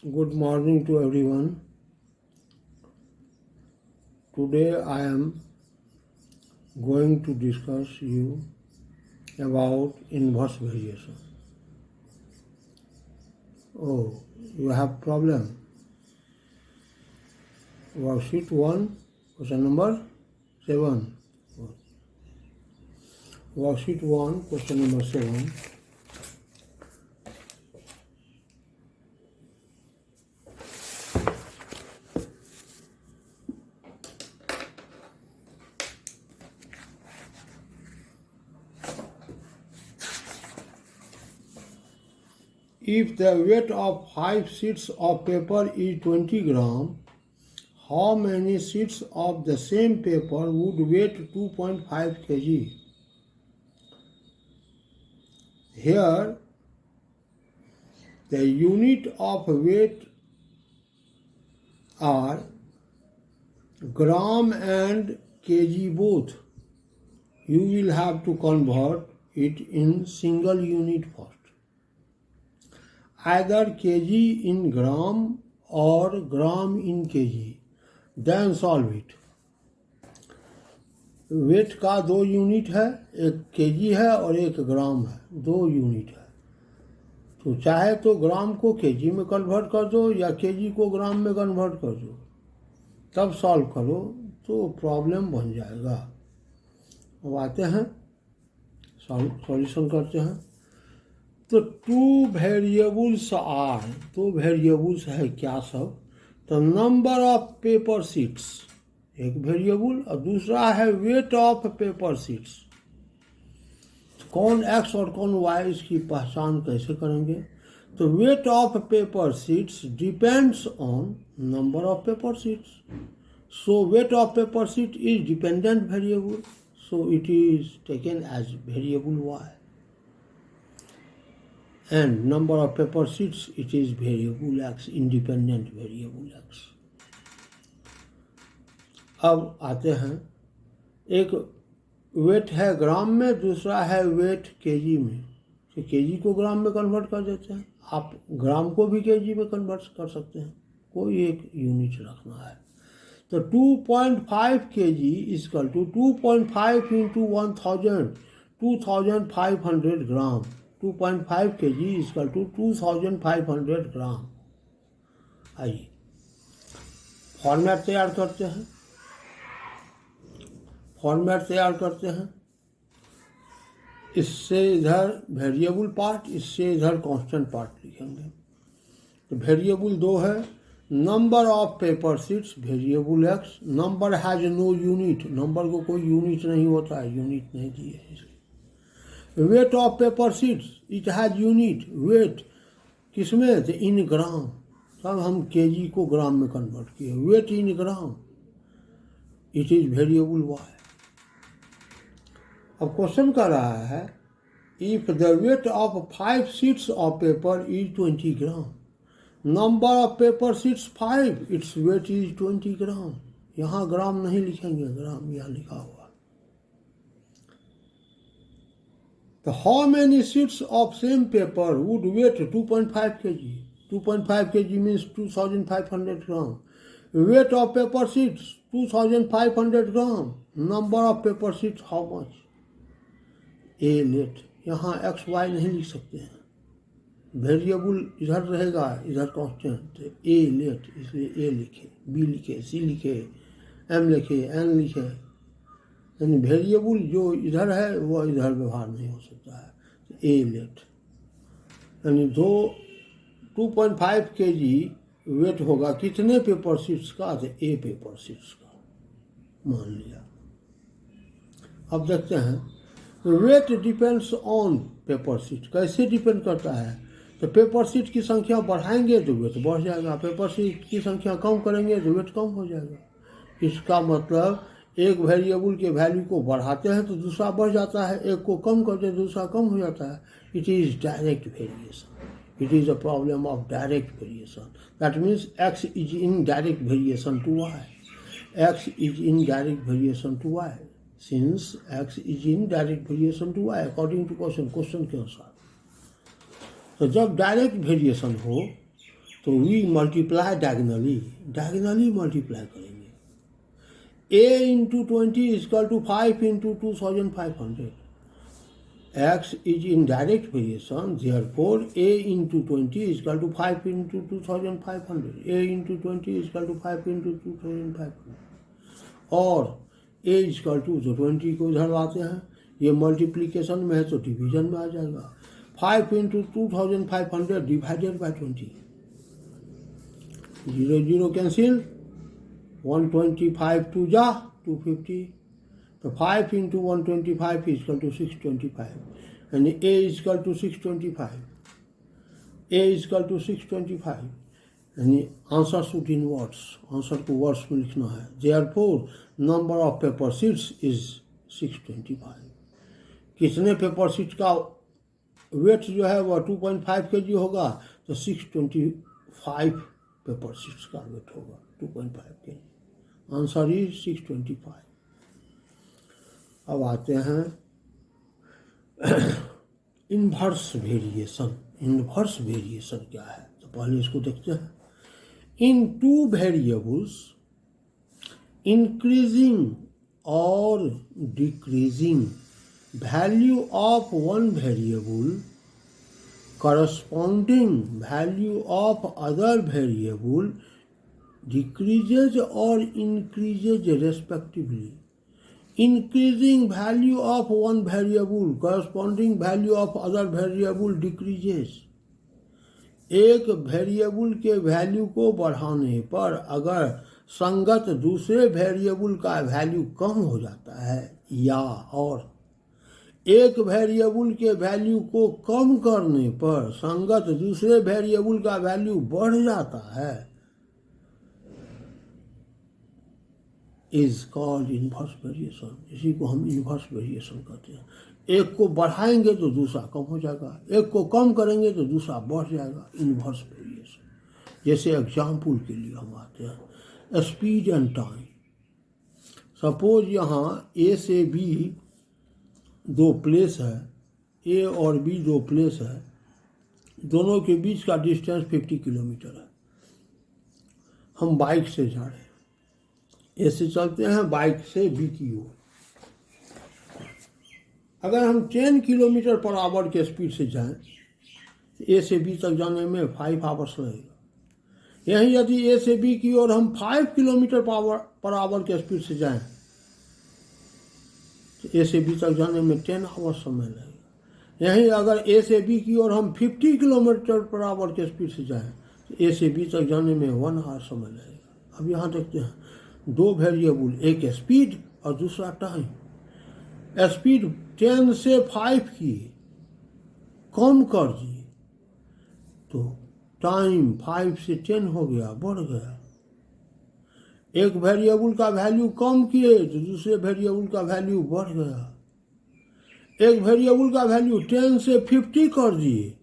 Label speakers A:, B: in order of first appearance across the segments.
A: Good morning to everyone. Today I am going to discuss you about inverse variation. Oh, you have problem. Worksheet 1, question number 7. Worksheet 1, question number 7. If the weight of 5 sheets of paper is 20 gram, how many sheets of the same paper would weight 2.5 kg? Here, the unit of weight are gram and kg both. You will have to convert it in single unit first. Either kg in gram or gram in kg. Then solve it. Weight का दो unit है, एक KG है और एक ग्राम है, दो unit है। तो चाहे तो ग्राम को केजी में कन्वर्ट कर दो या केजी को ग्राम में कन्वर्ट कर दो, तब सॉल्व करो तो प्रॉब्लम बन जाएगा। अब आते हैं सॉल्यूशन करते हैं। तो टू वेरिएबल्स आर, तो वेरिएबल्स है क्या सब? तो नंबर ऑफ पेपर शीट्स एक वेरिएबल और दूसरा है वेट ऑफ पेपर शीट्स। कौन एक्स और कौन वाई इसकी पहचान कैसे करेंगे? तो wait of paper sheets depends on number of paper sheets. So weight of paper sheet is dependent variable, so it is taken as variable y. And number of paper sheets, it is variable x, independent variable x. अब आते हैं, एक wait है ग्राम में, दूसरा है wait KG में। तो केजी को ग्राम में कन्वर्ट कर देते हैं, आप ग्राम को भी केजी में कन्वर्ट कर सकते हैं, कोई एक यूनिट रखना है। तो 2.5 kg equal to 2.5 into 1000, 2500 gram. 2.5 kg equal to 2500 gram. आइए फॉर्मेट तैयार करते हैं। इससे इधर वेरिएबल पार्ट, इससे इधर कांस्टेंट पार्ट लिखेंगे। तो वेरिएबल दो है, number of paper sheets variable x, number has no unit, number को कोई यूनिट नहीं होता है, यूनिट नहीं दिए इसलिए। Weight of paper sheets it has unit, weight किसमें? तो इन ग्राम, तब हम केजी को ग्राम में कन्वर्ट किए, weight in gram, it is variable y. अब क्वेश्चन कर रहा है, if the weight of 5 sheets of paper is 20 gram, number of paper sheets 5, its weight is 20 gram. यहाँ ग्राम नहीं लिखेंगे, ग्राम यहाँ लिखा हुआ। तो how many sheets of same paper would weigh 2.5 kg? 2.5 kg means 2500 gram. Weight of paper sheets 2500 gram, number of paper sheets how much? A let, यहाँ x y नहीं लिख सकते हैं, वेरिएबल इधर रहेगा, इधर कांस्टेंट। ए लेट, इसलिए ए लिखे, बी लिखे, सी लिखे, एम लिखे, एन लिखे। यानी वेरिएबल जो इधर है वो इधर व्यवहार नहीं हो सकता है। ए लेट यानी 2.5 kg वेट होगा कितने पेपर शीट्स का? तो ए पेपर शीट्स का मान लिया। अब देखते हैं, weight depends on paper sheet. कैसे डिपेंड करता है? तो पेपर शीट की संख्या बढ़ाएंगे तो वेट बढ़ जाएगा, पेपर शीट की संख्या कम करेंगे तो वेट कम हो जाएगा। इसका मतलब एक वेरिएबल के वैल्यू को बढ़ाते हैं तो दूसरा बढ़ जाता है, एक को कम करते हैं दूसरा कम हो जाता है। It is direct variation, it is a problem of direct variation. That means x is in direct variation to y, x is in direct variation to y, since x is in direct variation to y according to question के अनुसार। तो जब direct variation हो तो we multiply diagonally multiply करेंगे। a into 20 equal to 5 into 2500। x is in direct variation, therefore a into 20 is equal to 5 into 2500। a into 20 is equal to 5 into 2500। और a is equal to, जो 20 को इधर लाते हैं, ये multiplication में है तो डिवीजन में आ जाएगा। 5 into 2500 डिवाइडेड बाई 20, 0 0 कैंसिल, 125 2 जा 250, तो 5 into 125 is equal to 625, यानी a is equal to 625, a is equal to 625, यानी answer should in words, answer को वर्ड्स में लिखना है। Therefore number of paper sheets is 625। कितने पेपर शीट का वेट जो है वह 2.5 kg होगा, तो 625 पेपर शीट्स का वेट होगा 2.5 kg। Answer is 625। अब आते हैं इन्वर्स वेरिएशन। इन्वर्स वेरिएशन क्या है, तो पहले इसको देखते हैं। इन टू वेरिएबल्स इंक्रीजिंग और decreasing value of one variable corresponding value of other variable decreases or increases respectively। Increasing value of one variable corresponding value of other variable decreases। एक variable के वैल्यू को बढ़ाने पर अगर संगत दूसरे वेरिएबल का वैल्यू कम हो जाता है, या और एक वेरिएबल के वैल्यू को कम करने पर संगत दूसरे वेरिएबल का वैल्यू बढ़ जाता है, इज कॉल्ड इन्वर्स वेरिएशन। इसी को हम इन्वर्स वेरिएशन कहते हैं। एक को बढ़ाएंगे तो दूसरा कम हो जाएगा, एक को कम करेंगे तो दूसरा बढ़ जाएगा, इन्वर्स वेरिएशन। जैसे एग्जाम्पल के लिए हम आते हैं, स्पीड एंड टाइम। सपोज यहाँ ए से बी दो प्लेस है, ए और बी दो प्लेस है, दोनों के बीच का डिस्टेंस 50 किलोमीटर है। हम बाइक से जा रहे हैं, ए से चलते हैं बाइक से बी की ओर। अगर हम 10 किलोमीटर पर आवर के स्पीड से जाएं तो ए से बी तक जाने में 5 आवर्स लगेगा। यहीं यदि ए से बी की ओर हम 5 किलोमीटर पर आवर के स्पीड से जाएं तो ए से बी तक जाने में 10 आवर्स समय लगेगा। यहीं अगर ए से बी की ओर हम 50 किलोमीटर पर आवर के स्पीड से जाएं तो ए से बी तक जाने में 1 आवर समय लगेगा। अब यहाँ देखते हैं दो वेरिएबल, एक स्पीड और दूसरा टाइम। स्पीड 10 से 5 की कम कर दिए तो टाइम 5 से 10 हो गया, बढ़ गया। एक वेरिएबल का वैल्यू कम किए तो दूसरे वेरिएबल का वैल्यू बढ़ गया। एक वेरिएबल का वैल्यू 10 से 50 कर दिए,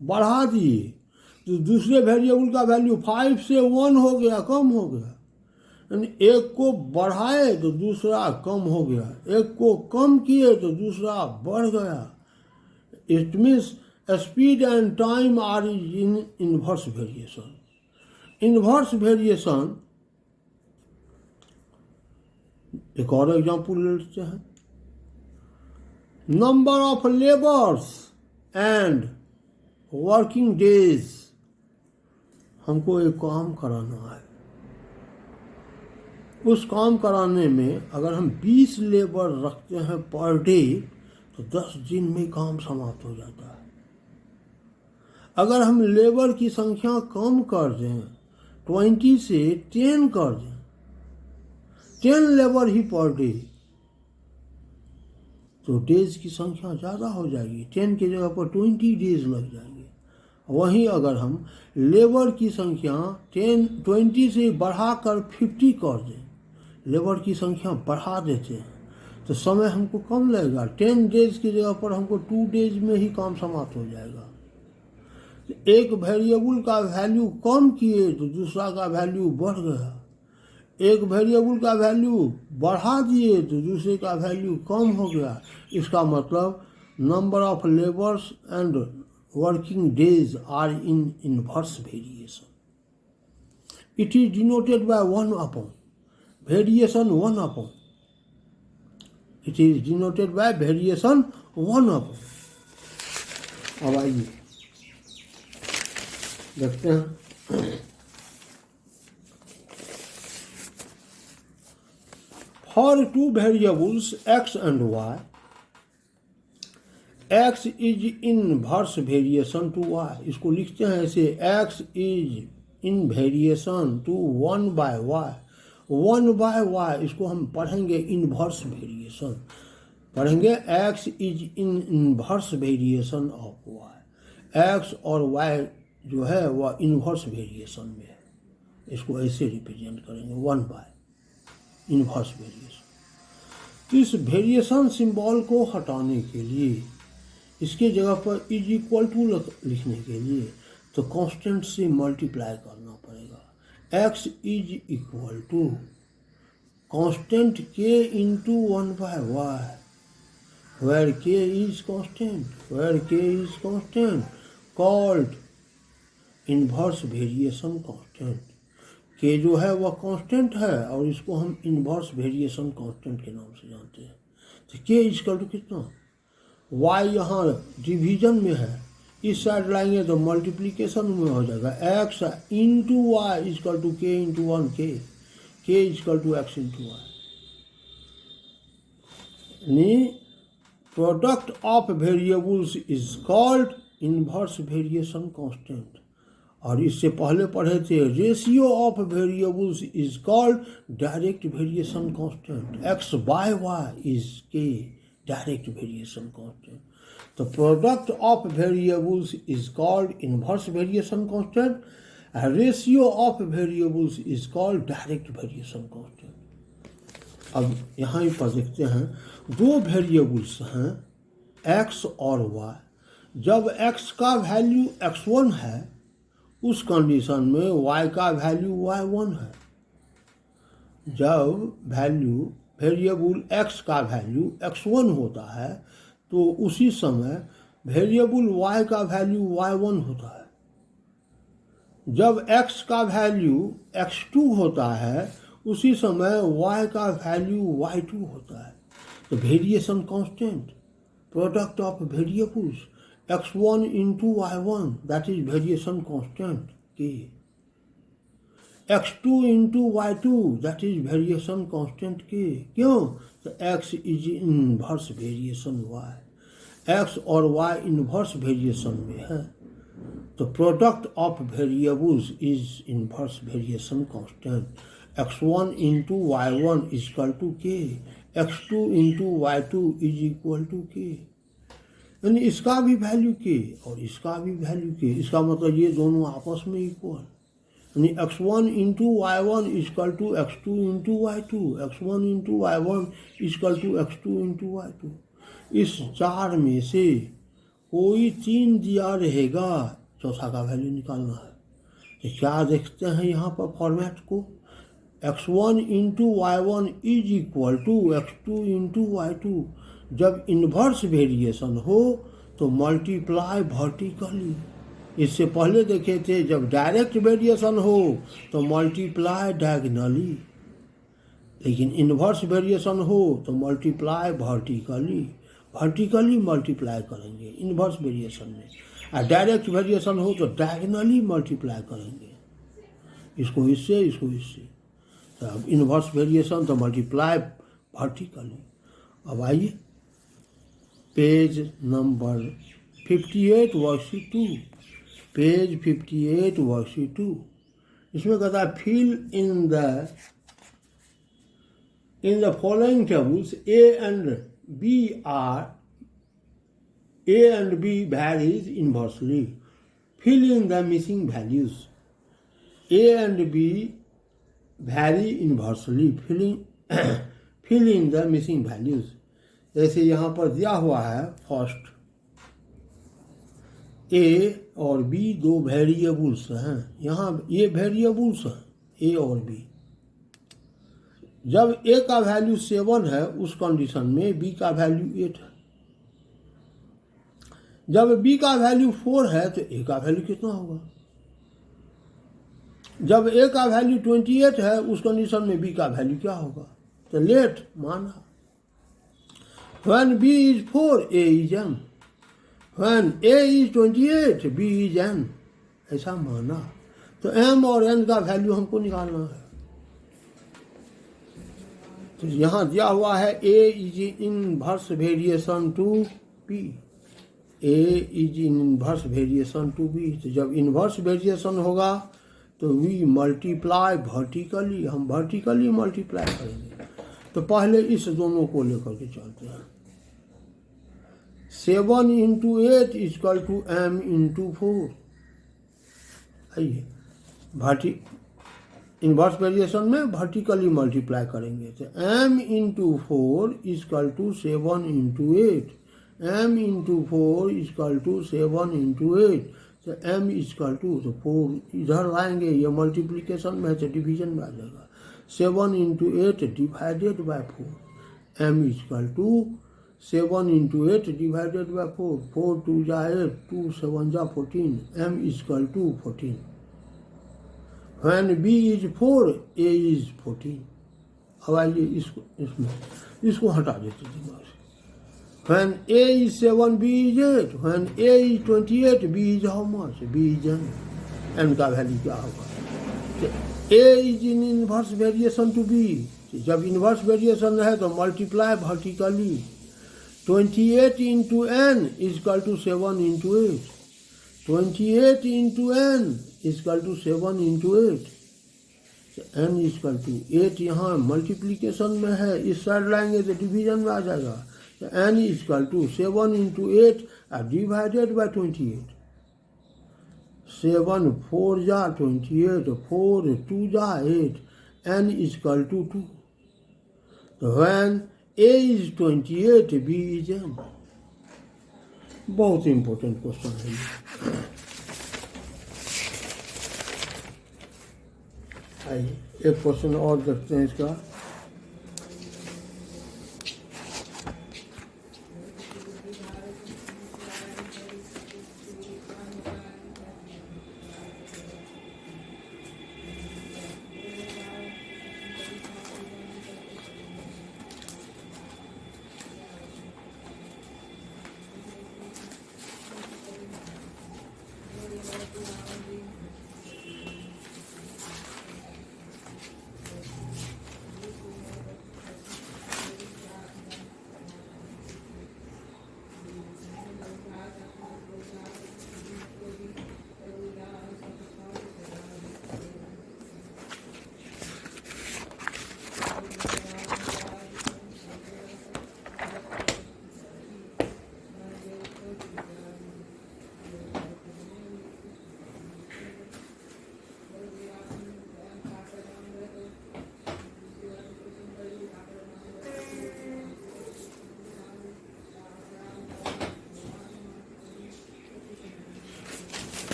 A: बढ़ा दिए, तो दूसरे वेरिएबल का वैल्यू 5 से 1 हो गया, कम हो गया। यानी एक को बढ़ाए तो दूसरा कम हो गया, एक को कम किए तो दूसरा बढ़ गया। It means speed and time are in inverse variation. Inverse variation, एक और एग्जाम्पल ले लेते हैं। Number of labours and working days. हमको एक काम कराना है, उस काम कराने में अगर हम 20 लेबर रखते हैं पर डे तो 10 दिन में काम समाप्त हो जाता है। अगर हम लेबर की संख्या कम कर दें, 20 से 10 कर दें, 10 लेबर ही पर डे, तो डेज की संख्या ज़्यादा हो जाएगी, 10 की जगह पर 20 डेज लग जाएंगे। वहीं अगर हम लेबर की संख्या 20 से बढ़ाकर 50 कर दें, लेबर की संख्या बढ़ा देते हैं, तो समय हमको कम लगेगा। 10 डेज की जगह पर हमको 2 डेज में ही काम समाप्त हो जाएगा। तो एक वेरिएबल का वैल्यू कम किए तो दूसरा का वैल्यू बढ़ गया, एक वेरिएबल का वैल्यू बढ़ा दिए तो दूसरे का वैल्यू कम हो गया। इसका मतलब number of labours and working days are in inverse variation. It is denoted by 1 upon. Variation 1 upon. It is denoted by variation 1 upon. अब आइए देखते हैं. For two variables x and y, x is inverse variation to y. इसको लिखते हैं ऐसे, x is in variation to 1 by y. 1 by y इसको हम पढ़ेंगे इनवर्स वेरिएशन, पढ़ेंगे x is in inverse variation of y. x और y जो है वह इनवर्स वेरिएशन में है, इसको ऐसे रिप्रेजेंट करेंगे 1 by इनवर्स वेरिएशन. इस वेरिएशन सिंबल को हटाने के लिए, इसके जगह पर इज इक्वल टू लिखने के लिए तो कांस्टेंट से मल्टीप्लाई करना पड़ेगा. x is equal to constant k into 1 by y, where k is constant, called inverse variation constant. k जो है वह कांस्टेंट है और इसको हम इनवर्स वेरिएशन कांस्टेंट के नाम से जानते हैं. तो k इक्वल टू कितना, y यहाँ डिवीजन में है, इस साइड लाएंगे तो मल्टीप्लीकेशन में हो जाएगा. x into y equal to k into 1 k equal to x into y. यानी product of variables is called inverse variation constant. और इससे पहले पढ़े थे ratio of variables is called direct variation constant. x by y is k direct variation constant. The product of variables is called inverse variation constant. A ratio of variables is called direct variation constant. अब यहाँ पर देखते हैं, दो variables हैं x और y. जब x का वैल्यू x1 है उस कंडीशन में y का वैल्यू y1 है. जब वेरिएबल x का वैल्यू x1 होता है तो उसी समय वेरिएबल y का वैल्यू y1 होता है. जब x का वैल्यू x2 होता है उसी समय y का वैल्यू y2 होता है. तो variation constant, product of variables x1 into y1, that is variation constant k. x2 into y2, that is variation constant k. क्यों? तो x is inverse variation y. x और y इनवर्स वेरिएशन में है तो product of variables is inverse variation constant. x1 into y1 equal to k, x2 into y2 is equal to k. यानी इसका भी value k और इसका भी वैल्यू k. इसका मतलब ये दोनों आपस में इक्वल. यानी x1 into y1 equal to x2 into y2, x1 into y1 equal to x2 into y2. इस चार में से कोई 3 दिया रहेगा, चौथा का वैल्यू निकालना है. तो क्या देखते हैं यहाँ पर फॉर्मेट को, x1 into y1 is equal to x2 into y2. जब इन्वर्स वेरिएशन हो तो मल्टीप्लाई वर्टिकली. इससे पहले देखे थे जब डायरेक्ट वेरिएशन हो तो मल्टीप्लाई डायगनली, लेकिन इन्वर्स वेरिएशन हो तो मल्टीप्लाई वर्टिकली मल्टीप्लाई करेंगे इन्वर्स वेरिएशन में. और डायरेक्ट वेरिएशन हो तो डायगनली मल्टीप्लाई करेंगे, इसको इससे इसको इससे. तो अब इन्वर्स वेरिएशन तो मल्टीप्लाई वर्टिकली. अब आइए page number 58 worksheet 2, page 58 worksheet 2. इसमें कहता है fill in the following tables A and B varies inversely. Fill in the missing values. A and B vary inversely. Fill in the missing values. जैसे यहाँ पर दिया हुआ है फर्स्ट A और B दो वेरिएबल्स हैं. यहाँ ये वेरिएबल्स हैं A और B. जब A का वैल्यू 7 है उस कंडीशन में B का वैल्यू 8 है. जब b का वैल्यू 4 है तो a का वैल्यू कितना होगा? जब a का वैल्यू 28 है उस कंडीशन में b का वैल्यू क्या होगा? तो लेट माना when b is 4 a is m, when a is 28 b is n, ऐसा माना। तो m और n का वैल्यू हमको निकालना है। तो यहाँ दिया हुआ है a is inverse variation to b, a is inverse variation to b। तो जब इनवर्स वेरिएशन होगा तो वी मल्टीप्लाई वर्टिकली, हम वर्टिकली मल्टीप्लाई करेंगे। तो पहले इस दोनों को लेकर के चलते हैं। 7 into 8 equal to m into 4। आइए इनवर्स वेरिएशन में वर्टिकली मल्टीप्लाई करेंगे। तो m into 4 equal to 7 into 8, m into 4 equal to 7 into 8। तो m इजकल टू, तो 4 इधर लाएंगे, ये मल्टीप्लिकेशन में है तो डिवीजन में आ जाएगा। 7 into 8 divided by 4, m equal to 7 into 8 divided by 4, 4 2 जा 8, 2 7 जा 14, m equal to 14। When b is 4 a is 14। अब आइए इसको हटा देते दिमाग से। When a is 7 b is 8, when a is 28 b is how much? b is n, n का वैल्यू क्या होगा? a is in inverse variation to b, जब इनवर्स वेरिएशन है तो multiply vertically. 28 into n equal to 7 into 8, 28 into n equal to 7 into 8। n equal to 8 यहाँ multiplication में है, इस साइड लाएंगे तो डिवीजन में आ जाएगा। तो n equal to 7 into 8 divided by 28। 7 4 जा 28, 4 2 जा 8, n इजकल टू 2। तो when a is 28 b is n। बहुत इंपॉर्टेंट क्वेश्चन है ये। आइए एक क्वेश्चन और देखते हैं इसका।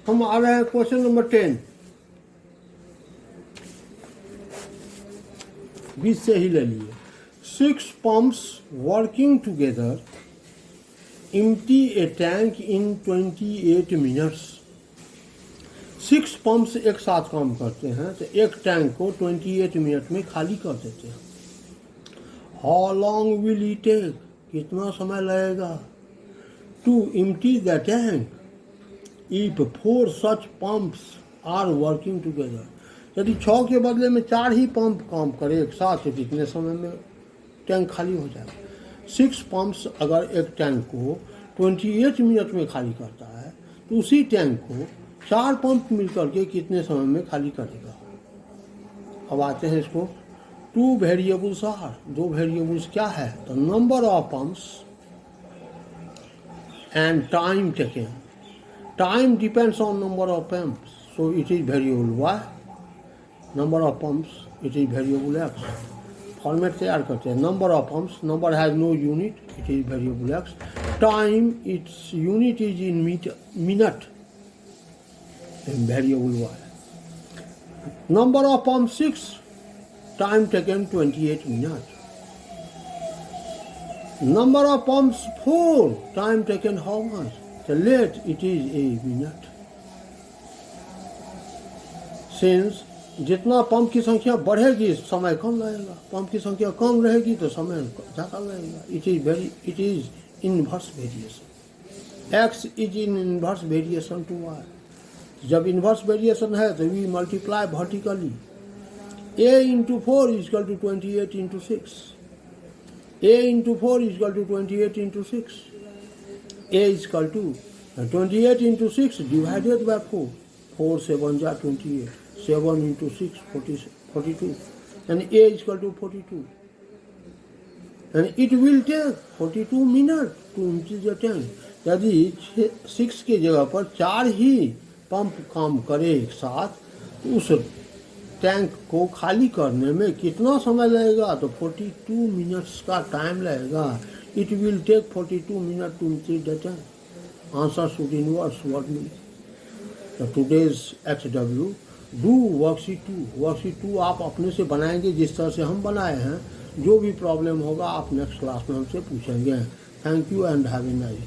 A: हम आ रहे हैं क्वेश्चन नंबर 10, बीच से ही ले लिए। 6 pumps working together empty a tank in 28 minutes। 6 pumps एक साथ काम करते हैं तो एक टैंक को 28 मिनट में खाली कर देते हैं। How long will it take, कितना समय लगेगा? To empty the tank if 4 such pumps are working together। यदि 6 के बदले में 4 ही पंप काम करे एक साथ तो कितने समय में टैंक खाली हो जाएगा? 6 पंप्स अगर एक टैंक को 28 मिनट में खाली करता है तो उसी टैंक को 4 पंप मिलकर के कितने समय में खाली करेगा? अब आते हैं इसको। 2 वेरिएबल्स आर, 2 वेरिएबल्स क्या है? तो number of pumps and time taken. Time depends on number of pumps, so it is variable y. Number of pumps, it is variable x. Format तैयार करते हैं। Number of pumps, number has no unit, it is variable x. Time, its unit is in minute, and variable y. Number of pumps 6, time taken 28 minutes. Number of pumps 4. Time taken how much? So let it is a minute. Since जितना pump की संख्या बढ़ेगी समय कम लगेगा, pump की संख्या कम रहेगी तो समय ज़्यादा लगेगा. It is inverse variation. X is in inverse variation to y. जब inverse variation है तो we multiply vertically. A into 4 is equal to 28 into 6. A into 4 is equal to 28 into 6. A is equal to 28 into 6 divided by 4. 4 7 are 28. 7 into 6 42. And A is equal to 42. And it will take 42 minutes to empty the tank. यदि 6 की जगह पर 4 ही pump काम करे एक साथ, तो उस टैंक को खाली करने में कितना समय लगेगा? तो 42 मिनट्स का टाइम लगेगा. It will take 42 minute to empty the tank. Answer should inverse what mean. तो today's XW do worksheet 2. Worksheet 2 आप अपने से बनाएंगे जिस तरह से हम बनाए हैं. जो भी प्रॉब्लम होगा आप नेक्स्ट क्लास में हमसे पूछेंगे. Thank you and have a nice.